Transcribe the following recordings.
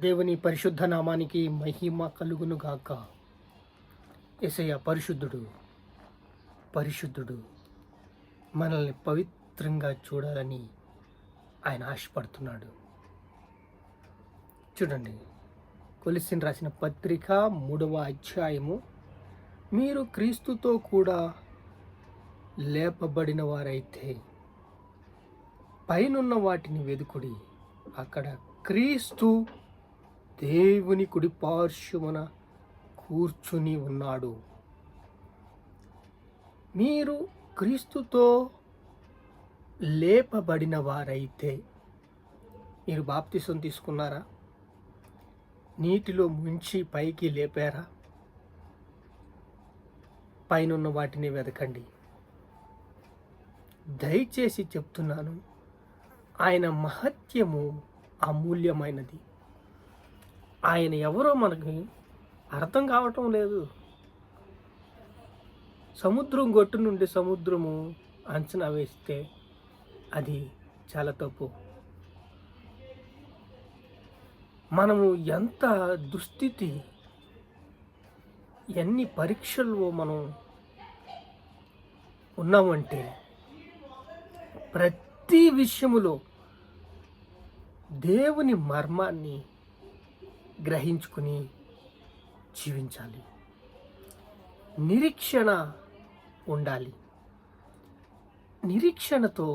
దేవుని పరిశుద్ధ నామానికి మహిమ కలుగును గాక. యేసయ్య పరిశుద్ధుడు, పరిశుద్ధుడు. మనల్ని పవిత్రంగా చూడాలని ఆయన ఆశపడుతున్నాడు. చూడండి, కొలస్సీయులకు రాసిన పత్రిక 3వ అధ్యాయము. మీరు క్రీస్తుతో కూడా లేపబడిన వారైతే పైనున్న వాటిని వెదుకుడి, అక్కడ క్రీస్తు దేవుని కుడి పార్శ్వమున కూర్చుని ఉన్నాడు. మీరు క్రీస్తుతో లేపబడిన వారైతే, మీరు బాప్తిసం తీసుకున్నారా? నీటిలో ముంచి పైకి లేపారా? పైనున్న వాటిని వెతకండి. దయచేసి చెప్తున్నాను, ఆయన మహత్యము అమూల్యమైనది. ఆయన ఎవరో మనకి అర్థం కావటం లేదు. సముద్రం గొట్టు నుండి సముద్రము అంచనా వేస్తే అది చాలా తప్పు. మనము ఎంత దుస్థితి, ఎన్ని పరీక్షల్లో మనం ఉన్నామంటే ప్రతి విషయములో దేవుని మర్మాన్ని గ్రహించుకుని జీవించాలి. నిరీక్షణ ఉండాలి. నిరీక్షణతో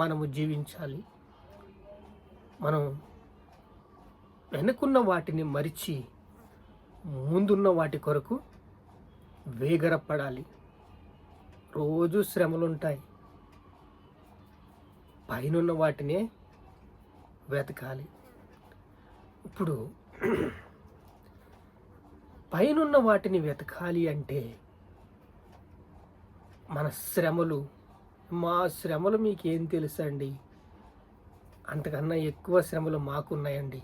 మనము జీవించాలి. మనం వెనుకున్న వాటిని మరిచి ముందున్న వాటి కొరకు వేగరపడాలి. రోజు శ్రమలుంటాయి. పైనున్న వాటినే వెతకాలి. ఇప్పుడు పైనున్న వాటిని వెతకాలి అంటే మన శ్రమలు, మా శ్రమలు మీకేం తెలుసండి? అంతకన్నా ఎక్కువ శ్రమలు మాకున్నాయండి.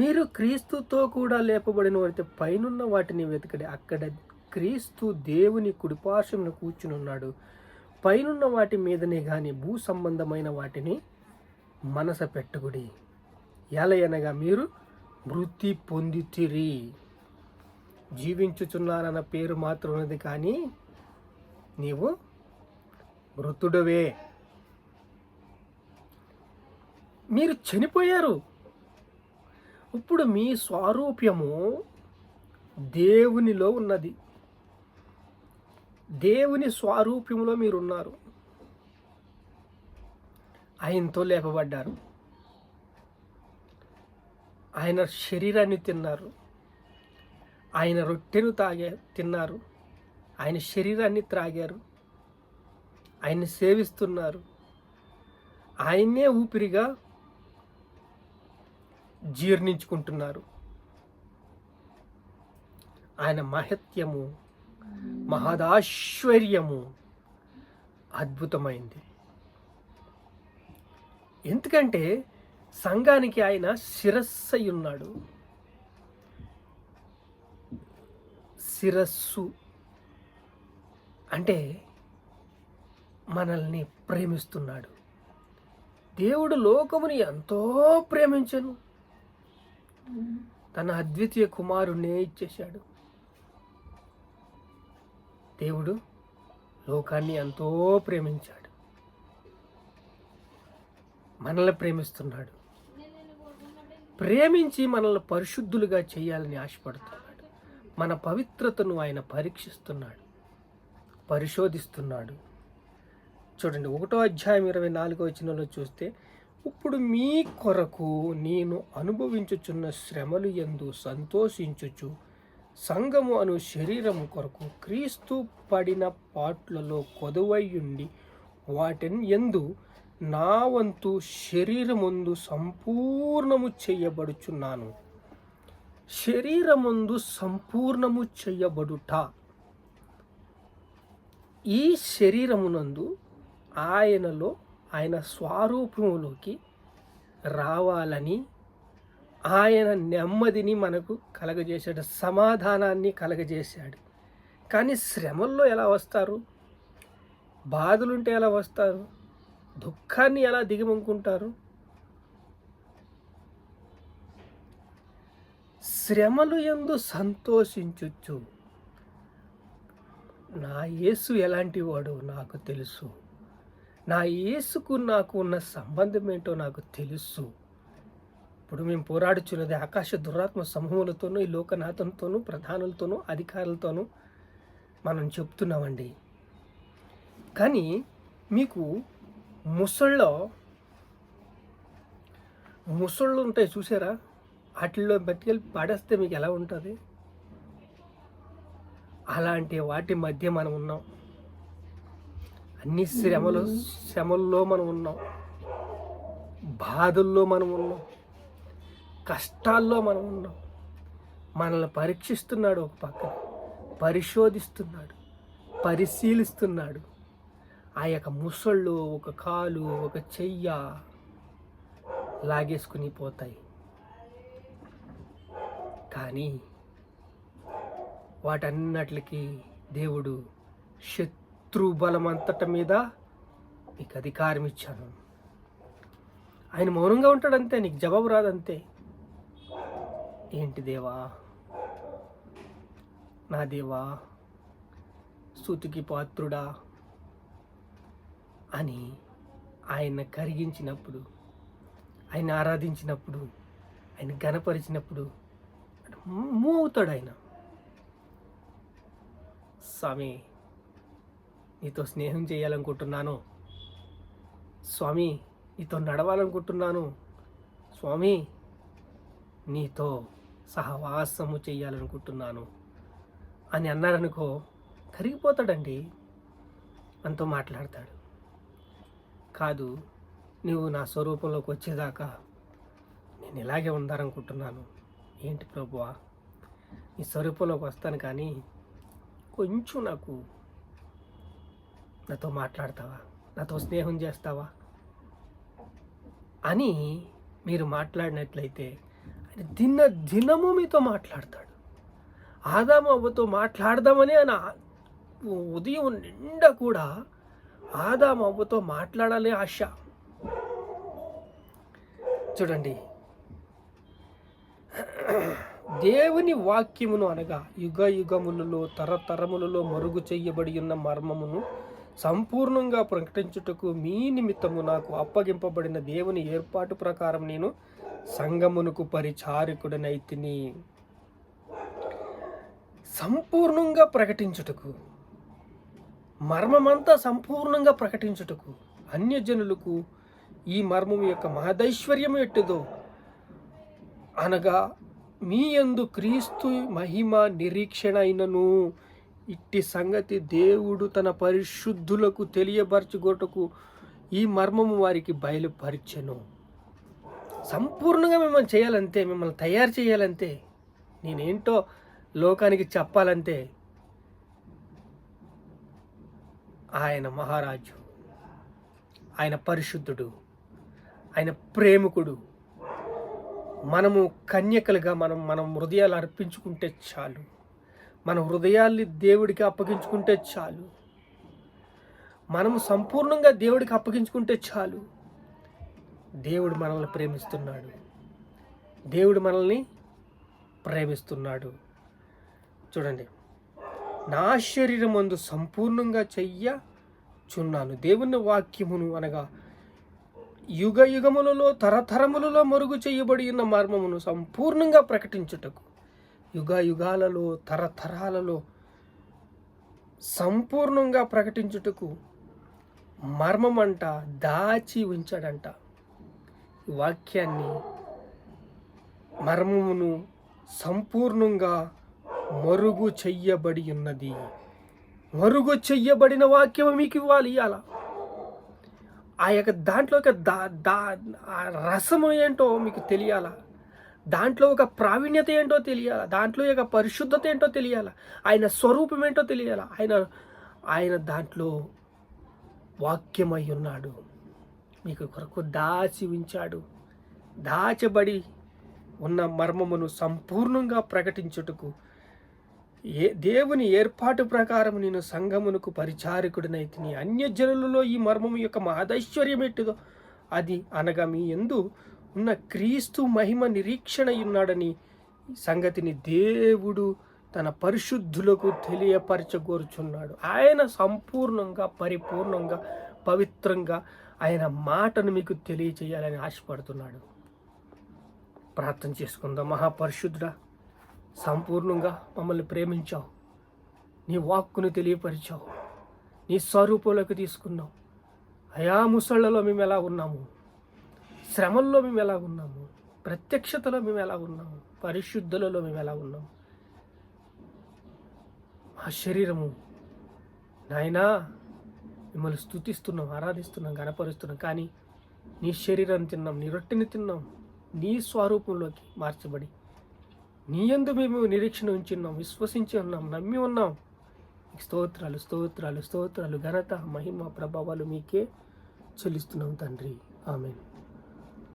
మీరు క్రీస్తుతో కూడా లేపబడిన వారితో పైనున్న వాటిని వెతకడి, అక్కడ క్రీస్తు దేవుని కుడిపార్శ్వమున కూర్చుని ఉన్నాడు. పైనున్న వాటి మీదనే గాని భూ సంబంధమైన వాటిని మనస పెట్టుకుడి. ఎలయనగా మీరు మృతి పొందితిరి. జీవించుచున్నానన్న పేరు మాత్రం ఉన్నది, కానీ నీవు మృతుడవే. మీరు చనిపోయారు. ఇప్పుడు మీ స్వారూప్యము దేవునిలో ఉన్నది. దేవుని స్వారూప్యంలో మీరున్నారు. ఆయనతో లేపబడ్డారు. ఆయన శరీరాన్ని తిన్నారు. ఆయన రొట్టెను తిన్నారు. ఆయన శరీరాన్ని త్రాగారు. ఆయన్ని సేవిస్తున్నారు. ఆయన్నే ఊపిరిగా జీర్ణించుకుంటున్నారు. ఆయన మహత్యము, మహదాశ్వర్యము అద్భుతమైంది. ఎందుకంటే సంఘానికి ఆయన శిరస్సు అయి ఉన్నాడు. శిరస్సు అంటే మనల్ని ప్రేమిస్తున్నాడు. దేవుడు లోకముని ఎంతో ప్రేమించెను, తన అద్వితీయ కుమారుణ్ణే ఇచ్చేశాడు. దేవుడు లోకాన్ని ఎంతో ప్రేమించాడు, మనల్ని ప్రేమిస్తున్నాడు. ప్రేమించి మనల్ని పరిశుద్ధులుగా చేయాలని ఆశపడుతున్నాడు. మన పవిత్రతను ఆయన పరీక్షిస్తున్నాడు, పరిశోధిస్తున్నాడు. చూడండి, 1వ అధ్యాయం 24వ వచనంలో చూస్తే, ఇప్పుడు మీ కొరకు నేను అనుభవించుచున్న శ్రమలు యందు సంతోషించుచు సంఘము అను శరీరము కొరకు క్రీస్తు పడిన పాట్లలో కొదువయ్యుండి వాటిని యందు నా వంతు శరీరముందు సంపూర్ణము చేయబడుచున్నాను. శరీరముందు సంపూర్ణము చేయబడుట, ఈ శరీరమునందు ఆయనలో, ఆయన స్వరూపములోకి రావాలని ఆయన నెమ్మదిని మనకు కలగజేశాడు, సమాధానాన్ని కలగజేశాడు. కానీ శ్రమల్లో ఎలా వస్తారు? బాధలుంటే ఎలా వస్తారు? దుఃఖాన్ని ఎలా దిగమనుకుంటారు? శ్రమలు యందు సంతోషించుచు నా యేసు ఎలాంటి వాడో నాకు తెలుసు, నా యేసుకు నాకు ఉన్న సంబంధం ఏంటో నాకు తెలుసు. ఇప్పుడు మేము పోరాడుచున్నది ఆకాశ దురాత్మ సమూహములతోనూ, ఈ లోకనాథంతోనూ, ప్రధానులతోనూ, అధికారులతోనూ మనం చెప్తున్నామండి. కానీ మీకు ముసళ్ళు ఉంటాయి చూసారా, వాటిల్లో బతికెళ్ళి పడేస్తే మీకు ఎలా ఉంటుంది? అలాంటి వాటి మధ్య మనం ఉన్నాం. అన్ని శ్రమల్లో మనం ఉన్నాం, బాధల్లో మనం ఉన్నాం, కష్టాల్లో మనం ఉన్నాం. మనల్ని పరీక్షిస్తున్నాడు, ఒక పక్కన పరిశోధిస్తున్నాడు, పరిశీలిస్తున్నాడు. ఆ యొక్క ముసళ్ళు ఒక కాలు ఒక చెయ్య లాగేసుకుని పోతాయి. కానీ వాటన్నిటికి దేవుడు శత్రు బలమంతట మీద నీకు అధికారం ఇచ్చాను. ఆయన మౌనంగా ఉంటాడంతే, నీకు జవాబు రాదంతే. ఏంటి దేవా, నా దేవా, స్తుతికి పాత్రుడా అని ఆయన కరిగించినప్పుడు, ఆయన ఆరాధించినప్పుడు, ఆయన ఘనపరిచినప్పుడు మూవ్ అవుతాడు ఆయన. స్వామి, నీతో స్నేహం చేయాలనుకుంటున్నాను స్వామి, నీతో నడవాలనుకుంటున్నాను స్వామి, నీతో సహవాసము చేయాలనుకుంటున్నాను అని అన్నారనుకో, కరిగిపోతాడండి, మనతో మాట్లాడతాడు. కాదు, నువ్వు నా స్వరూపంలోకి వచ్చేదాకా నేను ఇలాగే ఉండాలనుకుంటున్నాను. ఏంటి ప్రభువా, నీ స్వరూపంలోకి వస్తాను, కానీ కొంచెం నాతో మాట్లాడతావా, నాతో స్నేహం చేస్తావా అని మీరు మాట్లాడినట్లయితే ఆయన దినము మీతో మాట్లాడతాడు. ఆదాము అవ్వతో మాట్లాడదామని ఆయన ఉదయం నిండా కూడా ఆదాము అవ్వతో మాట్లాడాలి ఆశ. చూడండి, దేవుని వాక్యమును అనగా యుగ యుగములలో తరతరములలో మరుగు చెయ్యబడి ఉన్న మర్మమును సంపూర్ణంగా ప్రకటించుటకు మీ నిమిత్తము నాకు అప్పగింపబడిన దేవుని ఏర్పాటు ప్రకారం నేను సంగమునకు పరిచారకుడనైతిని. సంపూర్ణంగా ప్రకటించుటకు, మర్మమంతా సంపూర్ణంగా ప్రకటించుటకు, అన్యజనులకు ఈ మర్మము యొక్క మహదైశ్వర్యము ఎట్టుదో అనగా మీ యందు క్రీస్తు మహిమ నిరీక్షణ అయినను ఇట్టి సంగతి దేవుడు తన పరిశుద్ధులకు తెలియపరచుకోటకు ఈ మర్మము వారికి బయలుపరిచెను. సంపూర్ణంగా మిమ్మల్ని చేయాలంతే, మిమ్మల్ని తయారు చేయాలంతే, నేనేంటో లోకానికి చెప్పాలంతే. ఆయన మహారాజు, ఆయన పరిశుద్ధుడు, ఆయన ప్రేమికుడు. మనము కన్యకలుగా మనం హృదయాలు అర్పించుకుంటే చాలు, మన హృదయాల్ని దేవుడికి అప్పగించుకుంటే చాలు, మనము సంపూర్ణంగా దేవుడికి అప్పగించుకుంటే చాలు. దేవుడు మనల్ని ప్రేమిస్తున్నాడు, దేవుడు మనల్ని ప్రేమిస్తున్నాడు. చూడండి, నా శరీరమందు సంపూర్ణంగా చెయ్యచున్నాను దేవుని వాక్యమును అనగా యుగ యుగములలో తరతరములలో మరుగు చేయబడి ఉన్న మర్మమును సంపూర్ణంగా ప్రకటించుటకు, యుగ యుగాలలో తరతరాలలో సంపూర్ణంగా ప్రకటించుటకు మర్మమంట దాచి ఉంచాడంట. ఈ వాక్యాన్ని, మర్మమును సంపూర్ణంగా మరుగు చెయ్యబడి ఉన్నది. మరుగు చెయ్యబడిన వాక్యం మీకు ఇవ్వాలి. అలా ఆ యొక్క దాంట్లో ఒక రసము ఏంటో మీకు తెలియాల, దాంట్లో ఒక ప్రావీణ్యత ఏంటో తెలియాల, దాంట్లో యొక్క పరిశుద్ధత ఏంటో తెలియాల, ఆయన స్వరూపం ఏంటో తెలియాల. ఆయన దాంట్లో వాక్యమై ఉన్నాడు, మీకు కొరకు దాచి ఉంచాడు. దాచబడి ఉన్న మర్మమును సంపూర్ణంగా ప్రకటించుటకు దేవుని ఏర్పాటు ప్రకారం నేను సంఘమునకు పరిచారకుడినైతిని. అన్యజనులలో ఈ మర్మము యొక్క మహదైశ్వర్యం ఎట్టుదో అది అనగా మీ యందు ఉన్న క్రీస్తు మహిమ నిరీక్షణ ఉన్నాడని ఈ సంగతిని దేవుడు తన పరిశుద్ధులకు తెలియపరచగోరుచున్నాడు. ఆయన సంపూర్ణంగా, పరిపూర్ణంగా, పవిత్రంగా ఆయన మాటను మీకు తెలియచేయాలని ఆశపడుతున్నాడు. ప్రార్థన చేసుకుందాం. మహాపరిశుద్ధుడా, సంపూర్ణంగా మమ్మల్ని ప్రేమించావు, నీ వాక్కును తెలియపరిచావు, నీ స్వరూపంలోకి తీసుకున్నావు. అయా ముసళ్లలో మేము ఎలా ఉన్నాము, శ్రమల్లో మేము ఎలా ఉన్నాము, ప్రత్యక్షతలో మేము ఎలా ఉన్నాము, పరిశుద్ధులలో మేము ఎలా ఉన్నాము. మా శరీరము నాయనా మిమ్మల్ని స్తుతిస్తున్నాం, ఆరాధిస్తున్నాం, గణపరుస్తున్నాం. కానీ నీ శరీరాన్ని తిన్నాం, నీ రొట్టెని తిన్నాం, నీ స్వరూపంలోకి మార్చబడి నీ యందు మేము నిరీక్షణ ఉంచున్నాం, విశ్వసించి ఉన్నాం, నమ్మి ఉన్నాం. స్తోత్రాలు స్తోత్రాలు స్తోత్రాలు, ఘనత, మహిమ, ప్రభావాలు మీకే చెల్లిస్తున్నాం తండ్రి. ఆమేన్.